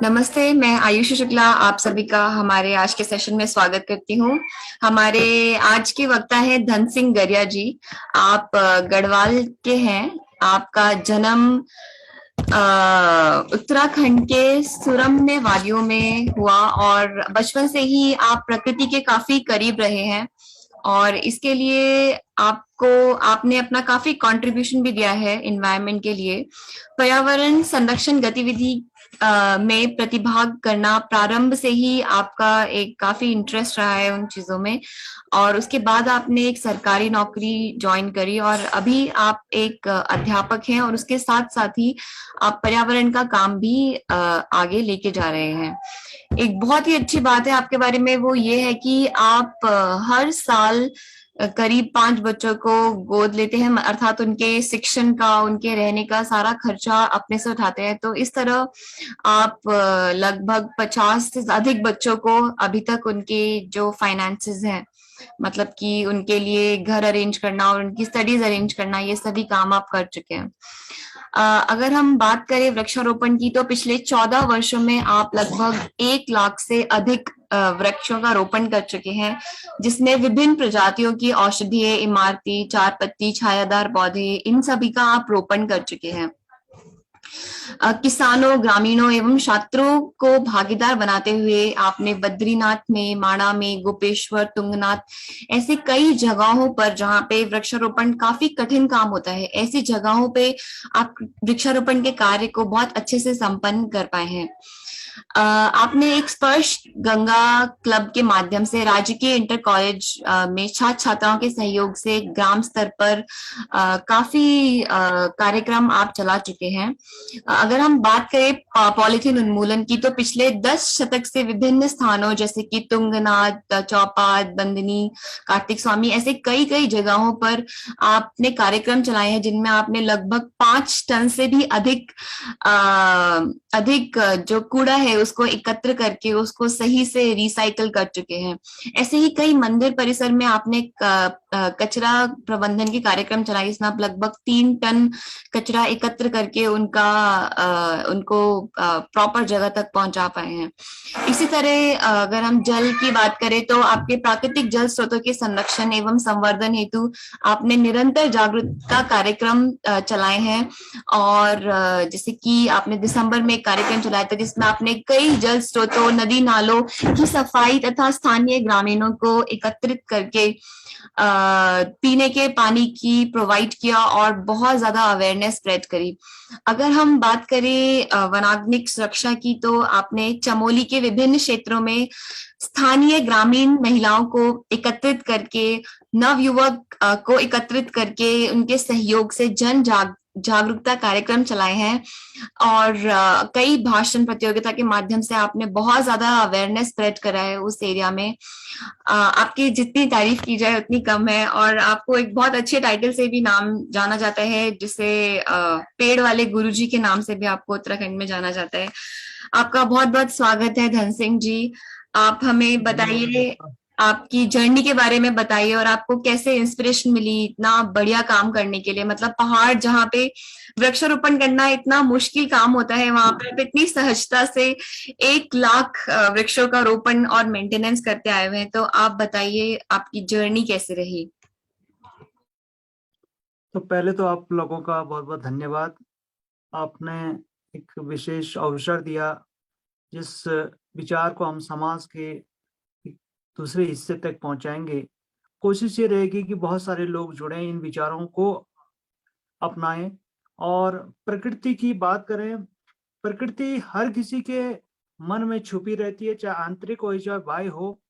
नमस्ते, मैं आयुषी शुक्ला आप सभी का हमारे आज के सेशन में स्वागत करती हूँ। हमारे आज के वक्ता है धन सिंह गरिया जी। आप गढ़वाल के हैं। आपका जन्म उत्तराखंड के सुरम्य वादियों में हुआ और बचपन से ही आप प्रकृति के काफी करीब रहे हैं और इसके लिए आपको आपने अपना काफी कंट्रीब्यूशन भी दिया है एनवायरनमेंट के लिए। पर्यावरण संरक्षण गतिविधि में प्रतिभाग करना प्रारंभ से ही आपका एक काफी इंटरेस्ट रहा है उन चीजों में और उसके बाद आपने एक सरकारी नौकरी ज्वाइन करी और अभी आप एक अध्यापक हैं और उसके साथ साथ ही आप पर्यावरण का काम भी आगे लेके जा रहे हैं। एक बहुत ही अच्छी बात है आपके बारे में, वो ये है कि आप हर साल करीब 5 बच्चों को गोद लेते हैं, अर्थात उनके शिक्षण का, उनके रहने का सारा खर्चा अपने से उठाते हैं। तो इस तरह आप लगभग 50 से अधिक बच्चों को अभी तक उनके जो फाइनेंसेस हैं, मतलब कि उनके लिए घर अरेंज करना और उनकी स्टडीज अरेंज करना, ये सभी काम आप कर चुके हैं। अगर हम बात करें वृक्षारोपण की, तो पिछले 14 वर्षों में आप लगभग 1 लाख से अधिक वृक्षों का रोपण कर चुके हैं, जिसमें विभिन्न प्रजातियों की औषधीय, इमारती, चार पत्ती, छायादार पौधे, इन सभी का आप रोपण कर चुके हैं। किसानों, ग्रामीणों एवं छात्रों को भागीदार बनाते हुए आपने बद्रीनाथ में, माणा में, गोपेश्वर, तुंगनाथ, ऐसे कई जगहों पर जहाँ पे वृक्षारोपण काफी कठिन काम होता है, ऐसी जगहों पे आप वृक्षारोपण के कार्य को बहुत अच्छे से संपन्न कर पाए हैं। आपने एक स्पर्श गंगा क्लब के माध्यम से राजकीय इंटर कॉलेज में छात्र छात्राओं के सहयोग से ग्राम स्तर पर काफी कार्यक्रम आप चला चुके हैं। अगर हम बात करें पॉलिथीन उन्मूलन की, तो पिछले 10 शतक से विभिन्न स्थानों जैसे कि तुंगनाथ, चौपाद, बंदनी, कार्तिक स्वामी, ऐसे कई कई जगहों पर आपने कार्यक्रम चलाए हैं जिनमें आपने लगभग 5 टन से भी अधिक जो कूड़ा है उसको एकत्र करके उसको सही से रिसाइकल कर चुके हैं। ऐसे ही कई मंदिर परिसर में आपने कचरा प्रबंधन के कार्यक्रम चलाए, जिसमें आप लगभग 3 टन कचरा एकत्र करके उनको प्रॉपर जगह तक पहुंचा पाए हैं। इसी तरह अगर हम जल की बात करें, तो आपके प्राकृतिक जल स्रोतों के संरक्षण एवं संवर्धन हेतु आपने निरंतर जागरूकता कार्यक्रम चलाए हैं और जैसे कि आपने दिसंबर में एक कार्यक्रम चलाया था जिसमें आपने कई जल स्रोतों, नदी नालों की सफाई तथा स्थानीय ग्रामीणों को एकत्रित करके पीने के पानी की प्रोवाइड किया और बहुत ज्यादा अवेयरनेस स्प्रेड करी। अगर हम बात करें वनाग्नि सुरक्षा की, तो आपने चमोली के विभिन्न क्षेत्रों में स्थानीय ग्रामीण महिलाओं को एकत्रित करके, नवयुवक को एकत्रित करके उनके सहयोग से जागरूकता कार्यक्रम चलाए हैं और कई भाषण प्रतियोगिता के माध्यम से आपने बहुत ज्यादा अवेयरनेस स्प्रेड करा है उस एरिया में। आपकी जितनी तारीफ की जाए उतनी कम है और आपको एक बहुत अच्छे टाइटल से भी नाम जाना जाता है, जिसे पेड़ वाले गुरुजी के नाम से भी आपको उत्तराखंड में जाना जाता है। आपका बहुत बहुत स्वागत है धन सिंह जी। आप हमें बताइए, आपकी जर्नी के बारे में बताइए और आपको कैसे इंस्पिरेशन मिली इतना बढ़िया काम करने के लिए। मतलब पहाड़ जहाँ पे वृक्षारोपण करना इतना मुश्किल काम होता है, वहां पे आप इतनी सहजता से 1 लाख वृक्षों का रोपण और मेंटेनेंस करते आए हुए हैं। तो आप बताइए आपकी जर्नी कैसे रही। तो पहले तो आप लोगों का बहुत बहुत धन्यवाद। आपने एक विशेष अवसर दिया जिस विचार को हम समाज के दूसरे हिस्से तक पहुंचाएंगे। कोशिश ये रहेगी कि बहुत सारे लोग जुड़े, इन विचारों को अपनाएं और प्रकृति की बात करें। प्रकृति हर किसी के मन में छुपी रहती है, चाहे आंतरिक हो चाहे बाह्य हो,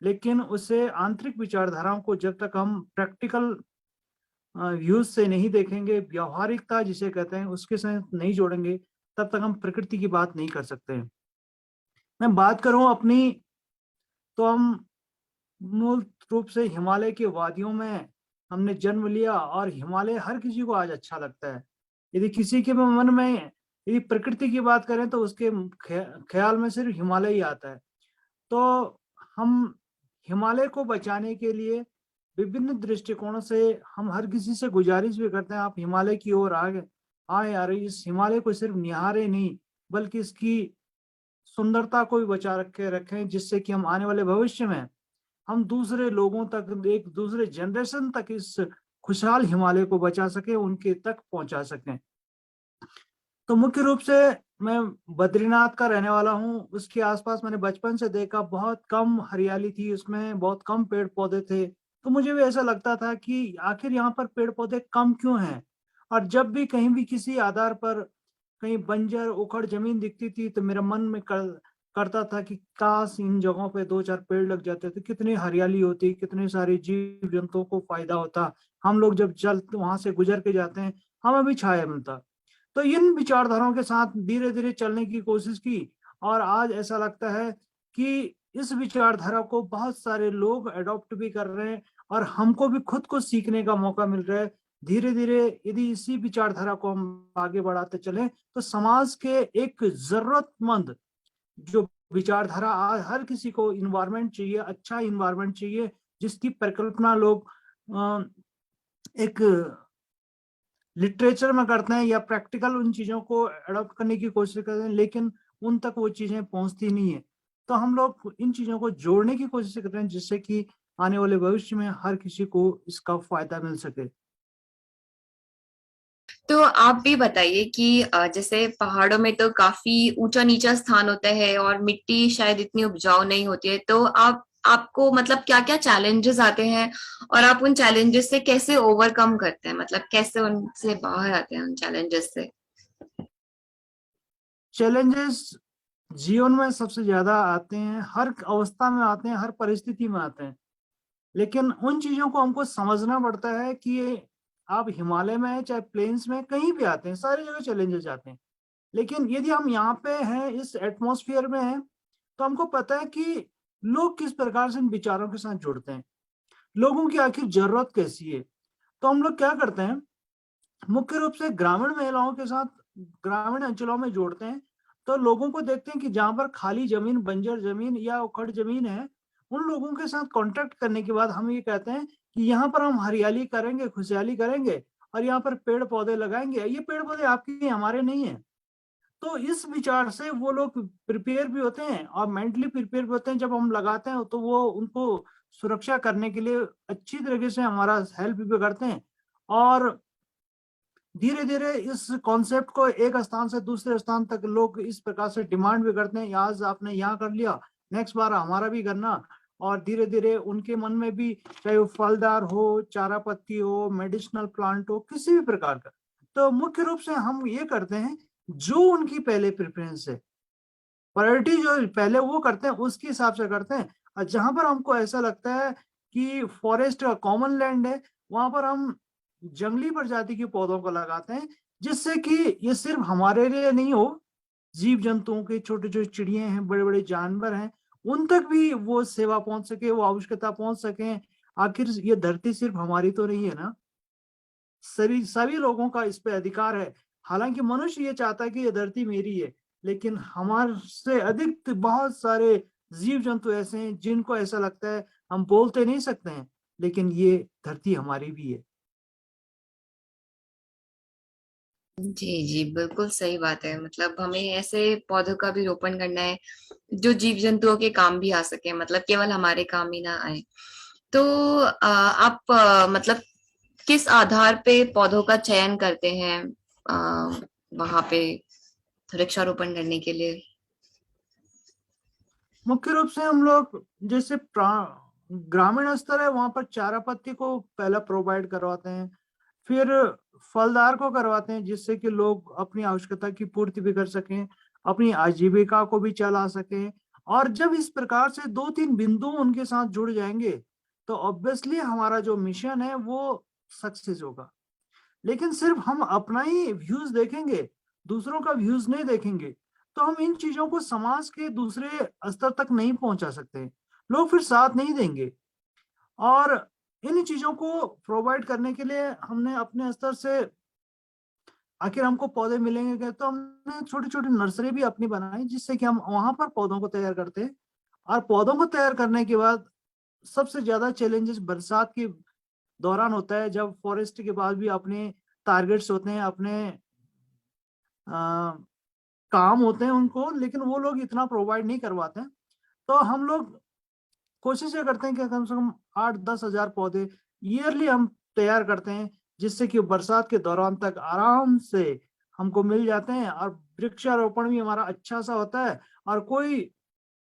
लेकिन उसे आंतरिक विचारधाराओं को जब तक हम प्रैक्टिकल व्यूज से नहीं देखेंगे, व्यवहारिकता जिसे कहते हैं उसके साथ नहीं जोड़ेंगे, तब तक हम प्रकृति की बात नहीं कर सकते। मैं बात करूं अपनी, तो हम मूल रूप से हिमालय की वादियों में हमने जन्म लिया और हिमालय हर किसी को आज अच्छा लगता है। यदि किसी के मन में यदि प्रकृति की बात करें तो उसके ख्याल में सिर्फ हिमालय ही आता है। तो हम हिमालय को बचाने के लिए विभिन्न दृष्टिकोणों से हम हर किसी से गुजारिश भी करते हैं, आप हिमालय की ओर आए आए आ रही, इस हिमालय को सिर्फ निहारे नहीं बल्कि इसकी सुंदरता को भी बचा रखे रखें, जिससे कि हम आने वाले भविष्य में हम दूसरे लोगों तक, एक दूसरे जनरेशन तक इस खुशहाल हिमालय को बचा सके, उनके तक पहुंचा सकें। तो मुख्य रूप से मैं बद्रीनाथ का रहने वाला हूँ। उसके आसपास मैंने बचपन से देखा, बहुत कम हरियाली थी, उसमें बहुत कम पेड़ पौधे थे। तो मुझे भी ऐसा लगता था कि आखिर यहाँ पर पेड़ पौधे कम क्यों हैं। और जब भी कहीं भी किसी आधार पर कहीं बंजर उखड़ जमीन दिखती थी तो मेरा मन में करता था कि काश इन जगहों पे दो चार पेड़ लग जाते तो कितनी हरियाली होती, कितने सारे जीव जंतुओं को फायदा होता। हम लोग जब चल वहां से गुजर के जाते हैं हमें भी छाया मिलता। तो इन विचारधाराओं के साथ धीरे धीरे चलने की कोशिश की और आज ऐसा लगता है कि इस विचारधारा को बहुत सारे लोग अडॉप्ट भी कर रहे हैं और हमको भी खुद को सीखने का मौका मिल रहा है। धीरे धीरे यदि इसी विचारधारा को हम आगे बढ़ाते चलें तो समाज के एक जरूरतमंद जो विचारधारा, आज हर किसी को इन्वायरमेंट चाहिए, अच्छा इन्वायरमेंट चाहिए जिसकी परिकल्पना लोग एक लिटरेचर में करते हैं या प्रैक्टिकल उन चीजों को अडॉप्ट करने की कोशिश करते हैं, लेकिन उन तक वो चीजें पहुंचती नहीं है। तो हम लोग इन चीजों को जोड़ने की कोशिश कर रहे हैं जिससे कि आने वाले भविष्य में हर किसी को इसका फायदा मिल सके। तो आप भी बताइए कि जैसे पहाड़ों में तो काफी ऊंचा नीचा स्थान होता है और मिट्टी शायद इतनी उपजाऊ नहीं होती है, तो आपको मतलब क्या क्या चैलेंजेस आते हैं और आप उन चैलेंजेस से कैसे ओवरकम करते हैं, मतलब कैसे उनसे बाहर आते हैं उन चैलेंजेस से? चैलेंजेस जीवन में सबसे ज्यादा आते हैं, हर अवस्था में आते हैं, हर परिस्थिति में आते हैं। लेकिन उन चीजों को हमको समझना पड़ता है कि ये आप हिमालय में है चाहे प्लेन्स में कहीं भी आते हैं, सारी जगह चैलेंजेस आते हैं। लेकिन यदि हम यहाँ पे हैं, इस एटमॉस्फेयर में हैं, तो हमको पता है कि लोग किस प्रकार से इन विचारों के साथ जुड़ते हैं, लोगों की आखिर जरूरत कैसी है। तो हम लोग क्या करते हैं, मुख्य रूप से ग्रामीण महिलाओं के साथ ग्रामीण अंचलों में जोड़ते हैं। तो लोगों को देखते हैं कि जहां पर खाली जमीन, बंजर जमीन या उखड़ जमीन है, उन लोगों के साथ कांटेक्ट करने के बाद हम ये कहते हैं कि यहाँ पर हम हरियाली करेंगे, खुशहाली करेंगे और यहाँ पर पेड़ पौधे लगाएंगे। ये पेड़ पौधे आपके, हमारे नहीं है। तो इस विचार से वो लोग प्रिपेयर भी होते हैं और मेंटली प्रिपेयर भी होते हैं। जब हम लगाते हैं तो वो उनको सुरक्षा करने के लिए अच्छी तरीके से हमारा हेल्प भी करते हैं। और धीरे धीरे इस कॉन्सेप्ट को एक स्थान से दूसरे स्थान तक लोग इस प्रकार से डिमांड भी करते हैं, आज आपने यहाँ कर लिया, नेक्स्ट बार हमारा भी करना। और धीरे धीरे उनके मन में भी, चाहे वो फलदार हो, चारा पत्ती हो, मेडिसिनल प्लांट हो, किसी भी प्रकार का, तो मुख्य रूप से हम ये करते हैं जो उनकी पहले प्रेफरेंस है, प्रायोरिटी जो पहले वो करते हैं उसके हिसाब से करते हैं। और जहां पर हमको ऐसा लगता है कि फॉरेस्ट का कॉमन लैंड है, वहां पर हम जंगली प्रजाति के पौधों को लगाते हैं, जिससे कि ये सिर्फ हमारे लिए नहीं हो, जीव जंतुओं के, छोटे छोटे चिड़िया हैं, बड़े बड़े जानवर हैं, उन तक भी वो सेवा पहुंच सके, वो आवश्यकता पहुंच सके। आखिर ये धरती सिर्फ हमारी तो नहीं है ना, सभी सभी लोगों का इस पे अधिकार है। हालांकि मनुष्य ये चाहता है कि ये धरती मेरी है, लेकिन हमारे से अधिक बहुत सारे जीव जंतु ऐसे हैं जिनको ऐसा लगता है, हम बोलते नहीं सकते हैं, लेकिन ये धरती हमारी भी है। जी जी, बिल्कुल सही बात है। मतलब हमें ऐसे पौधों का भी रोपण करना है जो जीव जंतुओं के काम भी आ सके, मतलब केवल हमारे काम ही ना आए। तो आप मतलब किस आधार पे पौधों का चयन करते हैं वहां पे वृक्षारोपण करने के लिए? मुख्य रूप से हम लोग जैसे ग्रामीण स्तर है वहां पर चारा पत्ती को पहला प्रोवाइड करवाते हैं, फिर फलदार को करवाते हैं जिससे कि लोग अपनी आवश्यकता की पूर्ति भी कर सकें, अपनी आजीविका को भी चला सकें। और जब इस प्रकार से दो तीन बिंदु उनके साथ जुड़ जाएंगे तो ऑब्वियसली हमारा जो मिशन है वो सक्सेस होगा। लेकिन सिर्फ हम अपना ही व्यूज देखेंगे, दूसरों का व्यूज नहीं देखेंगे, तो हम इन चीजों को समाज के दूसरे स्तर तक नहीं पहुंचा सकते, लोग फिर साथ नहीं देंगे। और इन चीजों को प्रोवाइड करने के लिए हमने अपने स्तर से, आखिर हमको पौधे मिलेंगे क्या, तो हमने छोटी छोटी नर्सरी भी अपनी बनाई जिससे कि हम वहां पर पौधों को तैयार करते हैं। और पौधों को तैयार करने के बाद सबसे ज्यादा चैलेंजेस बरसात की दौरान होता है, जब फॉरेस्ट के बाद भी अपने टारगेट्स होते हैं, अपने काम होते हैं उनको, लेकिन वो लोग इतना प्रोवाइड नहीं करवाते हैं। तो हम लोग कोशिश ये करते हैं कि कम से कम 8-10 हज़ार पौधे ईयरली हम तैयार करते हैं, जिससे कि बरसात के दौरान तक आराम से हमको मिल जाते हैं, और वृक्षारोपण भी हमारा अच्छा सा होता है। और कोई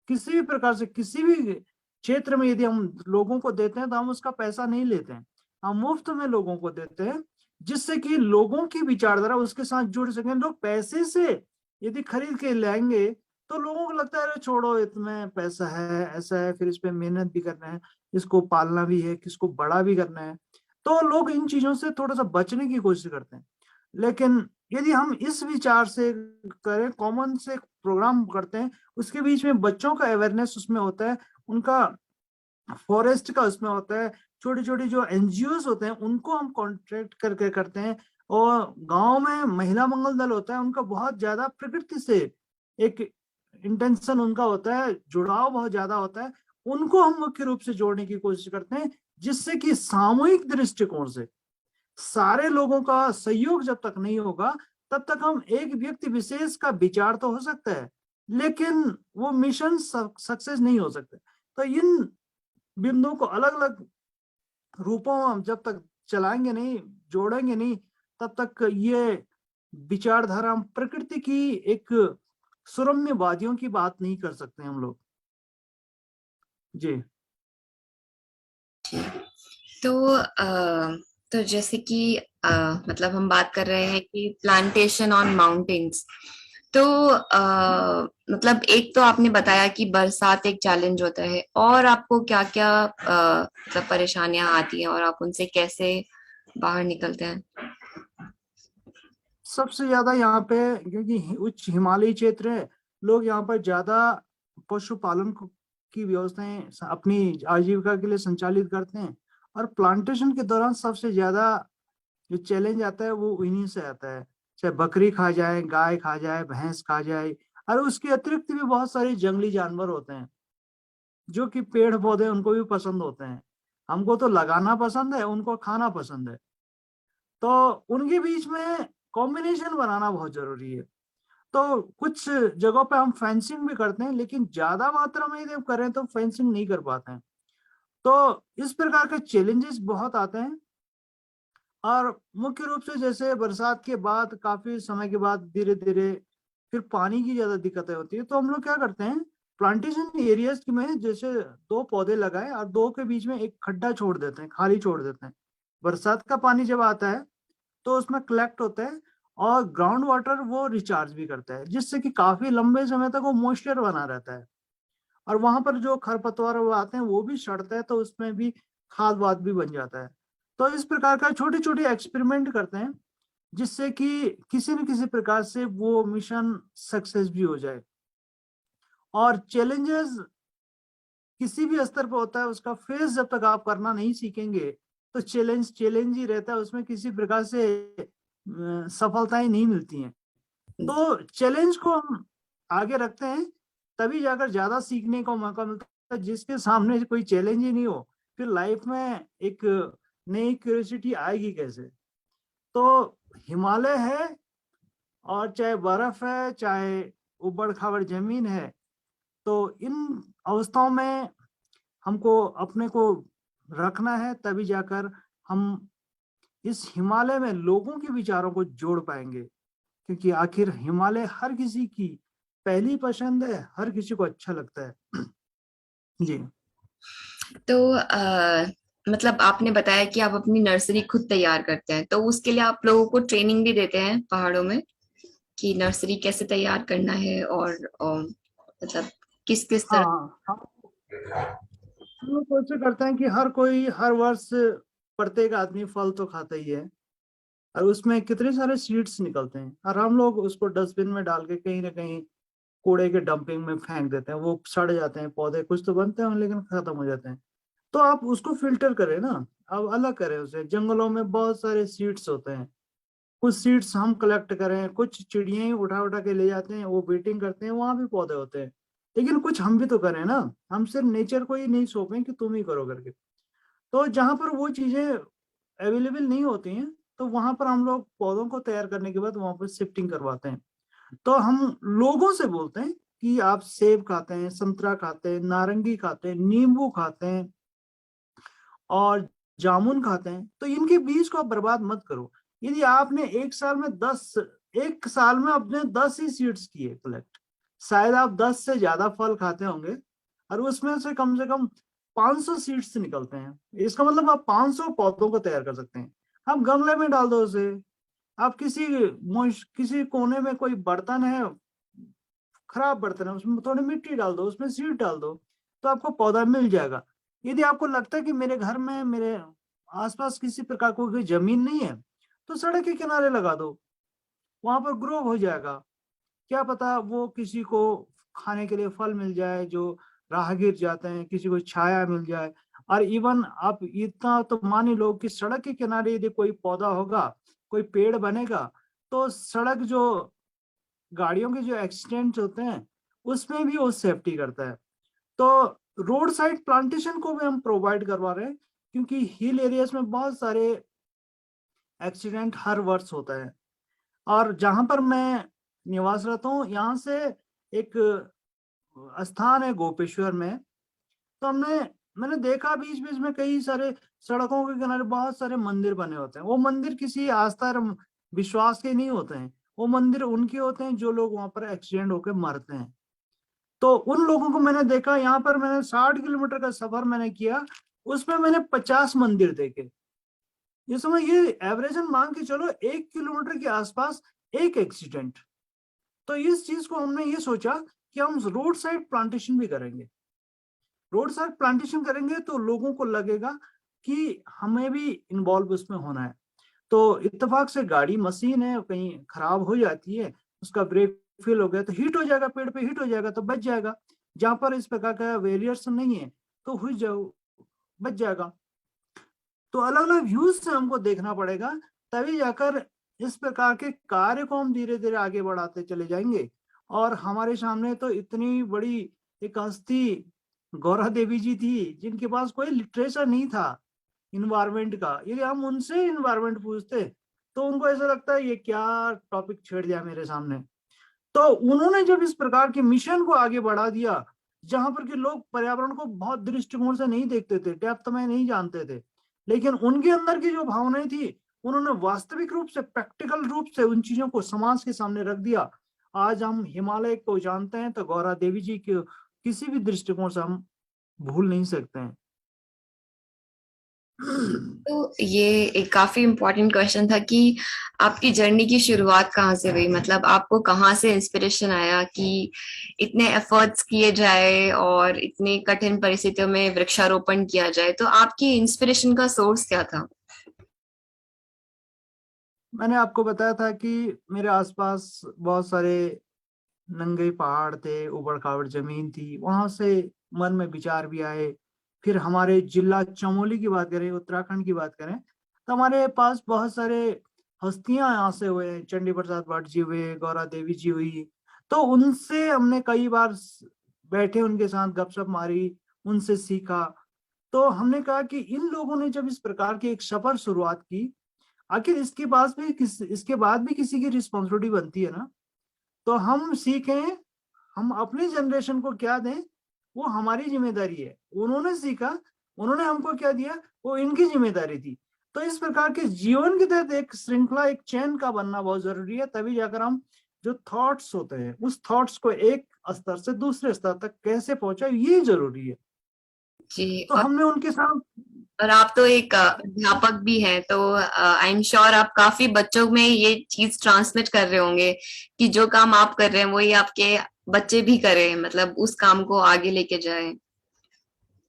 किसी भी प्रकार से किसी भी क्षेत्र में यदि हम लोगों को देते हैं तो हम उसका पैसा नहीं लेते हैं, हम मुफ्त में लोगों को देते हैं, जिससे कि लोगों की विचारधारा उसके साथ जुड़ सके। लोग पैसे से यदि खरीद के लाएंगे तो लोगों को लगता है अरे छोड़ो, इसमें पैसा है, ऐसा है, फिर इस पे मेहनत भी करना है, इसको पालना भी है, किसको बड़ा भी करना है, तो लोग इन चीजों से थोड़ा सा बचने की कोशिश करते हैं। लेकिन यदि हम इस विचार से करें, कॉमन से प्रोग्राम करते हैं, उसके बीच में बच्चों का अवेयरनेस उसमें होता है, उनका फॉरेस्ट का उसमें होता है, छोटी छोटी जो एनजीओ होते हैं उनको हम कॉन्ट्रैक्ट करके करते हैं, और गांव में महिला मंगल दल होता है, उनका बहुत ज्यादा प्रकृति से एक इंटेंशन उनका होता है, जुड़ाव बहुत ज्यादा होता है, उनको हम मुख्य रूप से जोड़ने की कोशिश करते हैं, जिससे कि सामूहिक दृष्टिकोण से सारे लोगों का सहयोग जब तक नहीं होगा तब तक हम एक व्यक्ति विशेष का विचार तो हो सकता है, लेकिन वो मिशन सक्सेस नहीं हो सकता। तो इन बिंदुओं को अलग अलग रूपों में हम जब तक चलाएंगे नहीं, जोड़ेंगे नहीं, तब तक ये विचारधारा हम प्रकृति की एक सुरम्यवादियों की बात नहीं कर सकते हम लोग। जी। तो तो जैसे कि मतलब हम बात कर रहे हैं कि प्लांटेशन ऑन माउंटेन्स, तो मतलब एक तो आपने बताया कि बरसात एक चैलेंज होता है, और आपको क्या क्या मतलब परेशानियां आती हैं और आप उनसे कैसे बाहर निकलते हैं? सबसे ज्यादा यहाँ पे, क्योंकि उच्च हिमालयी क्षेत्र है, लोग यहाँ पर ज्यादा पशुपालन की व्यवस्थाएं अपनी आजीविका के लिए संचालित करते हैं, और प्लांटेशन के दौरान सबसे ज्यादा जो चैलेंज आता है वो इन्हीं से आता है, चाहे बकरी खा जाए, गाय खा जाए, भैंस खा जाए, और उसके अतिरिक्त भी बहुत सारे जंगली जानवर होते हैं जो कि पेड़ पौधे उनको भी पसंद होते हैं। हमको तो लगाना पसंद है, उनको खाना पसंद है, तो उनके बीच में कॉम्बिनेशन बनाना बहुत जरूरी है। तो कुछ जगहों पे हम फेंसिंग भी करते हैं, लेकिन ज्यादा मात्रा में यदि हम करें तो फेंसिंग नहीं कर पाते हैं। तो इस प्रकार के चैलेंजेस बहुत आते हैं, और मुख्य रूप से जैसे बरसात के बाद काफी समय के बाद धीरे धीरे फिर पानी की ज्यादा दिक्कतें होती है, तो हम लोग क्या करते हैं, प्लांटेशन एरियाज में जैसे 2 पौधे लगाए और 2 के बीच में एक खड्डा छोड़ देते हैं, खाली छोड़ देते हैं। बरसात का पानी जब आता है तो उसमें कलेक्ट होता है, और ग्राउंड वाटर वो रिचार्ज भी करता है, जिससे कि काफी लंबे समय तक वो मॉइस्चर बना रहता है, और वहां पर जो खरपतवार वो आते हैं वो भी सड़ता है, तो उसमें भी खाद वाद भी बन जाता है। तो इस प्रकार का छोटे छोटे एक्सपेरिमेंट करते हैं, जिससे कि किसी न किसी प्रकार से वो मिशन सक्सेस भी हो जाए। और चैलेंजेस किसी भी स्तर पर होता है, उसका फेस जब तक आप करना नहीं सीखेंगे तो चैलेंज चैलेंज ही रहता है, उसमें किसी प्रकार से सफलताएं नहीं मिलती हैं। तो चैलेंज को हम आगे रखते हैं, तभी जाकर ज्यादा सीखने का मौका मिलता है। जिसके सामने कोई चैलेंज ही नहीं हो, फिर लाइफ में एक नई क्यूरियोसिटी आएगी कैसे। तो हिमालय है, और चाहे बर्फ है, चाहे उबड़ खाबड़ जमीन है, तो इन अवस्थाओं में हमको अपने को रखना है, तभी जाकर हम इस हिमालय में लोगों के विचारों को जोड़ पाएंगे। क्योंकि आखिर हिमालय हर किसी की पहली पसंद है, हर किसी को अच्छा लगता है। जी। तो मतलब आपने बताया कि आप अपनी नर्सरी खुद तैयार करते हैं, तो उसके लिए आप लोगों को ट्रेनिंग भी देते हैं पहाड़ों में कि नर्सरी कैसे तैयार करना है, और मतलब किस किस तरह? हाँ, हम लोग कोशिश करते हैं कि हर कोई हर वर्ष प्रत्येक आदमी फल तो खाता ही है, और उसमें कितने सारे सीड्स निकलते हैं, और हम लोग उसको डस्टबिन में डाल के कहीं ना कहीं कूड़े के डंपिंग में फेंक देते हैं, वो सड़ जाते हैं पौधे, कुछ तो बनते हैं लेकिन खत्म हो जाते हैं। तो आप उसको फिल्टर करें ना, अब अलग करें उसे। जंगलों में बहुत सारे सीड्स होते हैं, कुछ सीड्स हम कलेक्ट करें, कुछ चिड़िया ही उठा उठा के ले जाते हैं, वो बीटिंग करते हैं, वहां भी पौधे होते हैं। लेकिन कुछ हम भी तो करें ना, हम सिर्फ नेचर को ही नहीं सौंपें कि तुम ही करो करके। तो जहां पर वो चीजें अवेलेबल नहीं होती हैं, तो वहां पर हम लोग पौधों को तैयार करने के बाद वहां पर शिफ्टिंग करवाते हैं। तो हम लोगों से बोलते हैं कि आप सेब खाते हैं, संतरा खाते हैं, नारंगी खाते हैं, नींबू खाते हैं और जामुन खाते हैं, तो इनके बीज को आप बर्बाद मत करो। यदि आपने एक साल में अपने 10 ही सीड्स किए कलेक्ट, शायद आप 10 से ज्यादा फल खाते होंगे और उसमें से कम 500 सीड्स निकलते हैं। इसका मतलब आप 500 पौधों को तैयार कर सकते हैं। आप गमले में डाल दो उसे, आप किसी कोने में कोई बर्तन है, खराब बर्तन है, उसमें थोड़ी मिट्टी डाल दो, उसमें सीड डाल दो, तो आपको पौधा मिल जाएगा। यदि आपको लगता है कि मेरे घर में, मेरे आसपास किसी प्रकार की कोई जमीन नहीं है, तो सड़क के किनारे लगा दो, वहां पर ग्रो हो जाएगा। क्या पता वो किसी को खाने के लिए फल मिल जाए जो राहगीर जाते हैं, किसी को छाया मिल जाए। और इवन आप इतना तो मान ही लो कि सड़क के किनारे यदि कोई पौधा होगा, कोई पेड़ बनेगा, तो सड़क जो गाड़ियों के जो एक्सीडेंट होते हैं उसमें भी वो सेफ्टी करता है। तो रोड साइड प्लांटेशन को भी हम प्रोवाइड करवा रहे हैं, क्योंकि हिल एरियाज में बहुत सारे एक्सीडेंट हर वर्ष होता है। और जहां पर मैं निवासरत हूँ, यहाँ से एक स्थान है गोपेश्वर में, तो मैंने देखा बीच बीच में कई सारे सड़कों के किनारे बहुत सारे मंदिर बने होते हैं। वो मंदिर किसी आस्था और विश्वास के नहीं होते हैं, वो मंदिर उनके होते हैं जो लोग वहां पर एक्सीडेंट होकर मरते हैं। तो उन लोगों को मैंने देखा, यहाँ पर मैंने 60 किलोमीटर का सफर मैंने किया, उसमें मैंने 50 मंदिर देखे। ये समय ये एवरेजन मान के चलो 1 किलोमीटर के आसपास एक एक्सीडेंट। तो इस चीज को हमने ये सोचा कि हम रोड साइड प्लांटेशन भी करेंगे। रोड साइड प्लांटेशन करेंगे तो लोगों को लगेगा कि हमें भी इन्वॉल्व उसमें होना है। तो इत्तेफाक से गाड़ी मशीन है, कहीं खराब हो जाती है, उसका ब्रेक फेल हो गया तो हिट हो जाएगा, पेड़ पे हिट हो जाएगा तो बच जाएगा। जहां पर इस प्रकार का वेरियर्स नहीं है तो हुई जाओ, बच जाएगा। तो अलग अलग व्यूज से हमको देखना पड़ेगा, तभी जाकर इस प्रकार के कार्य को हम धीरे धीरे आगे बढ़ाते चले जाएंगे। और हमारे सामने तो इतनी बड़ी एक हस्ती गौरा देवी जी थी, जिनके पास कोई लिटरेचर नहीं था इन्वायरमेंट का। यदि हम उनसे इन्वायरमेंट पूछते तो उनको ऐसा लगता है ये क्या टॉपिक छेड़ दिया मेरे सामने। तो उन्होंने जब इस प्रकार के मिशन को आगे बढ़ा दिया, जहां पर के लोग पर्यावरण को बहुत दृष्टिकोण से नहीं देखते थे, डेप्थ में नहीं जानते थे, लेकिन उनके अंदर की जो भावनाएं थी, उन्होंने वास्तविक रूप से, प्रैक्टिकल रूप से उन चीजों को समाज के सामने रख दिया। आज हम हिमालय को जानते हैं तो गौरा देवी जी के किसी भी दृष्टिकोण से हम भूल नहीं सकते हैं। तो ये एक काफी इम्पोर्टेंट क्वेश्चन था कि आपकी जर्नी की शुरुआत कहाँ से हुई, मतलब आपको कहाँ से इंस्पिरेशन आया कि इतने एफर्ट्स किए जाए और इतनी कठिन परिस्थितियों में वृक्षारोपण किया जाए, तो आपकी इंस्पिरेशन का सोर्स क्या था? मैंने आपको बताया था कि मेरे आसपास बहुत सारे नंगे पहाड़ थे, उबड़ खाबड़ जमीन थी, वहां से मन में विचार भी आए। फिर हमारे जिला चमोली की बात करें, उत्तराखंड की बात करें, तो हमारे पास बहुत सारे हस्तियां यहाँ से हुए हैं, चंडी प्रसाद भट्ट जी हुए, गौरा देवी जी हुई। तो उनसे हमने कई बार बैठे, उनके साथ गपशप मारी, उनसे सीखा। तो हमने कहा कि इन लोगों ने जब इस प्रकार की एक सफर शुरुआत की, आखिर इसके बाद भी किसी की रिस्पॉन्सिबिलिटी बनती है ना। तो हम सीखें, हम अपनी जनरेशन को क्या दें, वो हमारी जिम्मेदारी है। उन्होंने सीखा, उन्होंने हमको क्या दिया, वो इनकी जिम्मेदारी थी। तो इस प्रकार के जीवन के तहत एक श्रृंखला, एक चैन का बनना बहुत जरूरी है, तभी जाकर हम जो थॉट्स होते हैं उस थॉट्स को एक स्तर से दूसरे स्तर तक कैसे पहुंचाए, ये जरूरी है। जी। तो हमने उनके साथ। और आप तो एक अध्यापक भी हैं, तो आई एम श्योर आप काफी बच्चों में ये चीज ट्रांसमिट कर रहे होंगे कि जो काम आप कर रहे हैं वही आपके बच्चे भी करें, मतलब उस काम को आगे लेके जाए।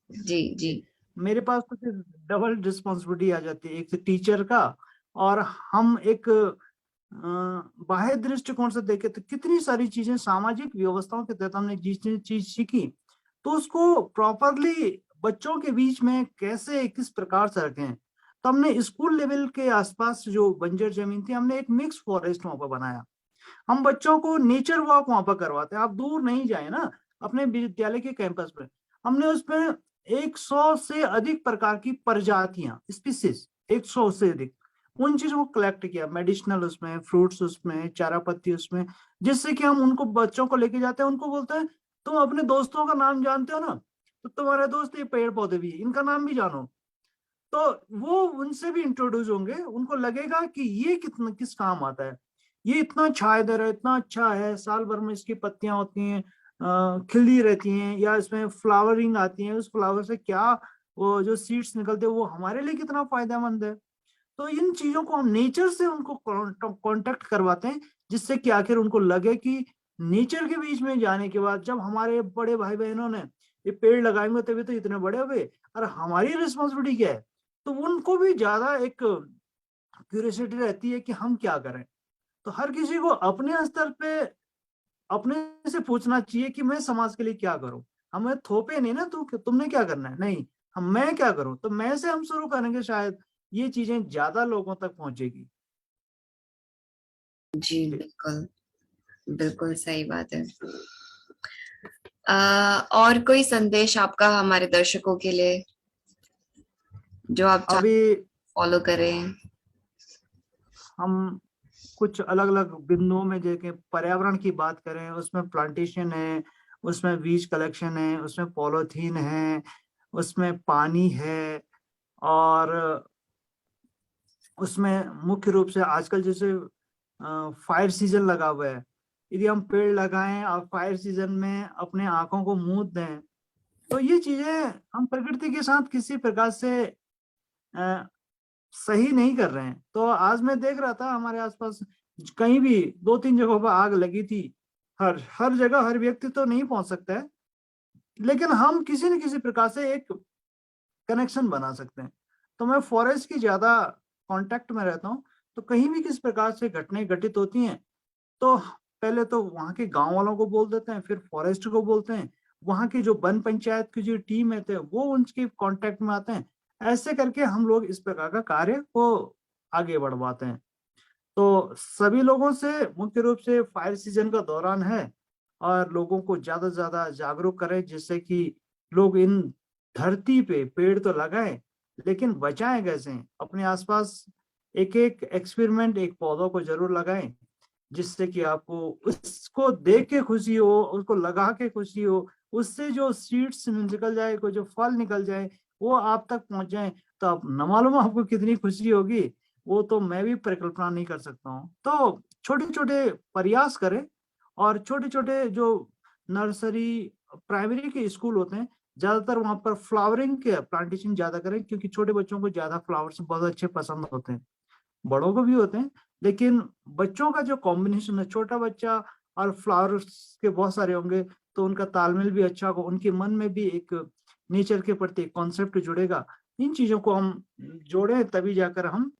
जी जी। मेरे पास तो फिर डबल रिस्पॉन्सिबिलिटी आ जाती है, एक टीचर का, और हम एक बाह्य दृष्टिकोण से देखें तो कितनी सारी चीजें सामाजिक व्यवस्थाओं के तहत हमने जिस चीज सीखी, तो उसको प्रॉपरली बच्चों के बीच में कैसे, किस प्रकार से रखें। तो हमने स्कूल लेवल के आसपास जो बंजर जमीन थी, हमने एक मिक्स फॉरेस्ट वहां पर बनाया। हम बच्चों को नेचर वॉक वहां पर करवाते हैं, आप दूर नहीं जाए ना, अपने विद्यालय के कैंपस पे। हमने उसमें 100 से अधिक प्रकार की प्रजातियां, स्पीसीज 100 से अधिक उन चीजों को कलेक्ट किया, मेडिसिनल उसमें, फ्रूट्स उसमें, चारा पत्ती उसमें, जिससे कि हम उनको बच्चों को लेके जाते हैं, उनको बोलते हैं तुम अपने दोस्तों का नाम जानते हो ना, तो तुम्हारे दोस्त ये पेड़ पौधे भी हैं, इनका नाम भी जानो। तो वो उनसे भी इंट्रोड्यूस होंगे, उनको लगेगा कि ये कितना किस काम आता है, ये इतना छायादार है, इतना अच्छा है, साल भर में इसकी पत्तियां होती हैं, खिली रहती हैं, या इसमें फ्लावरिंग आती है, उस फ्लावर से क्या वो जो सीड्स निकलते हैं वो हमारे लिए कितना फायदेमंद है। तो इन चीजों को हम नेचर से उनको कांटेक्ट करवाते हैं, जिससे कि आखिर उनको लगे कि नेचर के बीच में जाने के बाद जब हमारे बड़े भाई बहनों ने ये पेड़ लगाएंगे तभी तो इतने बड़े हुए, और हमारी रिस्पॉन्सिबिलिटी क्या है, तो उनको भी ज्यादा एक क्यूरियोसिटी रहती है कि हम क्या करें। तो हर किसी को अपने स्तर पे अपने से पूछना चाहिए कि मैं समाज के लिए क्या करूं। हमें थोपे नहीं ना तू तुमने क्या करना है, नहीं, हम मैं क्या करूं, तो मैं से हम शुरू करेंगे, शायद ये चीजें ज्यादा लोगों तक पहुंचेगी। जी जी। बिल्कुल, बिल्कुल सही बात है। और कोई संदेश आपका हमारे दर्शकों के लिए जो आप अभी फॉलो करें? हम कुछ अलग अलग बिंदुओं में देखें, पर्यावरण की बात करें, उसमें प्लांटेशन है, उसमें बीज कलेक्शन है, उसमें पॉलीथीन है, उसमें पानी है, और उसमें मुख्य रूप से आजकल जैसे फायर सीजन लगा हुआ है, यदि हम पेड़ लगाएं और फायर सीजन में अपने आंखों को मूंद दें, तो ये चीजें हम प्रकृति के साथ किसी प्रकार से अ, सही नहीं कर रहे हैं। तो आज मैं देख रहा था हमारे आसपास कहीं भी 2-3 जगहों पर आग लगी थी। हर हर जगह हर व्यक्ति तो नहीं पहुंच सकता है, लेकिन हम किसी न किसी प्रकार से एक कनेक्शन बना सकते हैं। तो मैं फॉरेस्ट की ज्यादा कांटेक्ट में रहता हूँ, तो कहीं भी किस प्रकार से घटनाएं घटित होती हैं, तो पहले तो वहाँ के गांव वालों को बोल देते हैं, फिर फॉरेस्ट को बोलते हैं, वहाँ की जो वन पंचायत की जो टीम है वो उनके कांटेक्ट में आते हैं। ऐसे करके हम लोग इस प्रकार का कार्य को आगे बढ़वाते हैं। तो सभी लोगों से मुख्य रूप से फायर सीजन का दौरान है, और लोगों को ज्यादा से ज्यादा जागरूक करें, जिससे कि लोग इन धरती पे पेड़ तो लगाएं, लेकिन बचाएं कैसे, अपने आसपास एक एक एक्सपेरिमेंट, एक पौधों को जरूर लगाएं, जिससे कि आपको उसको देख के खुशी हो, उसको लगा के खुशी हो, उससे जो सीड्स निकल जाए, कोई जो फल निकल जाए, वो आप तक पहुंच जाए, तो आप न मालूम आपको कितनी खुशी होगी, वो तो मैं भी परिकल्पना नहीं कर सकता हूँ। तो छोटे छोटे प्रयास करें, और छोटे छोटे जो नर्सरी प्राइमरी के स्कूल होते हैं, ज्यादातर वहां पर फ्लावरिंग के प्लांटेशन ज्यादा करें, क्योंकि छोटे बच्चों को ज्यादा फ्लावर्स बहुत अच्छे पसंद होते हैं, बड़ों को भी होते हैं, लेकिन बच्चों का जो कॉम्बिनेशन है, छोटा बच्चा और फ्लावर्स के बहुत सारे होंगे, तो उनका तालमेल भी अच्छा होगा, उनके मन में भी एक नेचर के प्रति कॉन्सेप्ट जुड़ेगा। इन चीजों को हम जोड़ें, तभी जाकर हम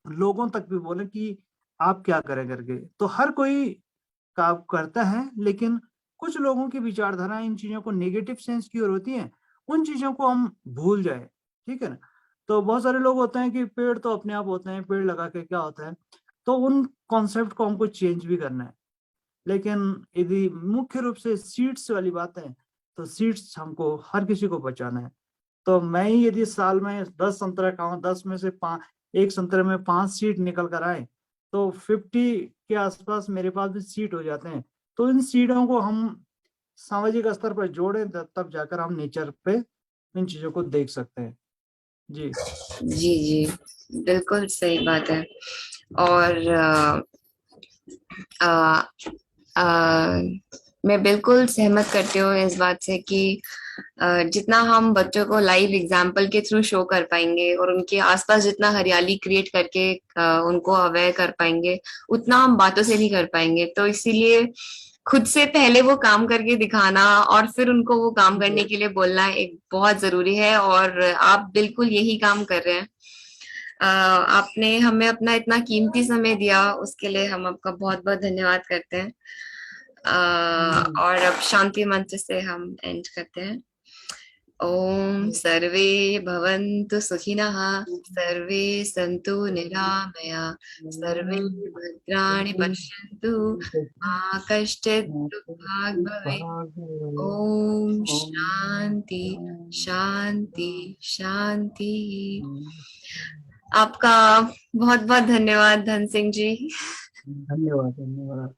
लोगों तक भी बोले कि आप क्या करें करके। तो हर कोई काम करता है, लेकिन कुछ लोगों की विचारधारा इन चीजों को नेगेटिव सेंस की ओर होती है, उन चीजों को हम भूल जाए, ठीक है ना। तो बहुत सारे लोग होते हैं कि पेड़ तो अपने आप होते हैं, पेड़ लगा के क्या होता है, तो उन कॉन्सेप्ट को हमको चेंज भी करना है। लेकिन यदि मुख्य रूप से सीड्स वाली बात है, तो सीड्स हमको हर किसी को बचाना है। तो मैं ही यदि साल में 10 संतरा खाऊं, 10 में से 5, एक संतरे में 5 सीड निकल कर आए, तो 50 के आसपास मेरे पास भी सीड हो जाते हैं। तो इन सीडों को हम सामाजिक स्तर पर जोड़ें, तब जाकर हम नेचर पे इन चीजों को देख सकते हैं। जी। जी जी, बिल्कुल सही बात है। और आ, आ, मैं बिल्कुल सहमत करती हूँ इस बात से कि जितना हम बच्चों को लाइव एग्जाम्पल के थ्रू शो कर पाएंगे और उनके आसपास जितना हरियाली क्रिएट करके उनको अवेयर कर पाएंगे, उतना हम बातों से नहीं कर पाएंगे। तो इसीलिए खुद से पहले वो काम करके दिखाना और फिर उनको वो काम करने के लिए बोलना एक बहुत जरूरी है, और आप बिल्कुल यही काम कर रहे हैं। आपने हमें अपना इतना कीमती समय दिया, उसके लिए हम आपका बहुत बहुत धन्यवाद करते हैं। और अब शांति मंत्र से हम एंड करते हैं। ओम सर्वे भवन्तु सुखिनः, सर्वे सन्तु निरामया, सर्वे भद्राणि पश्यन्तु, मा कश्चित् दुःखात् भवेत्। ओम शांति शांति शांति। आपका बहुत बहुत धन्यवाद धन सिंह जी। धन्यवाद, धन्यवाद।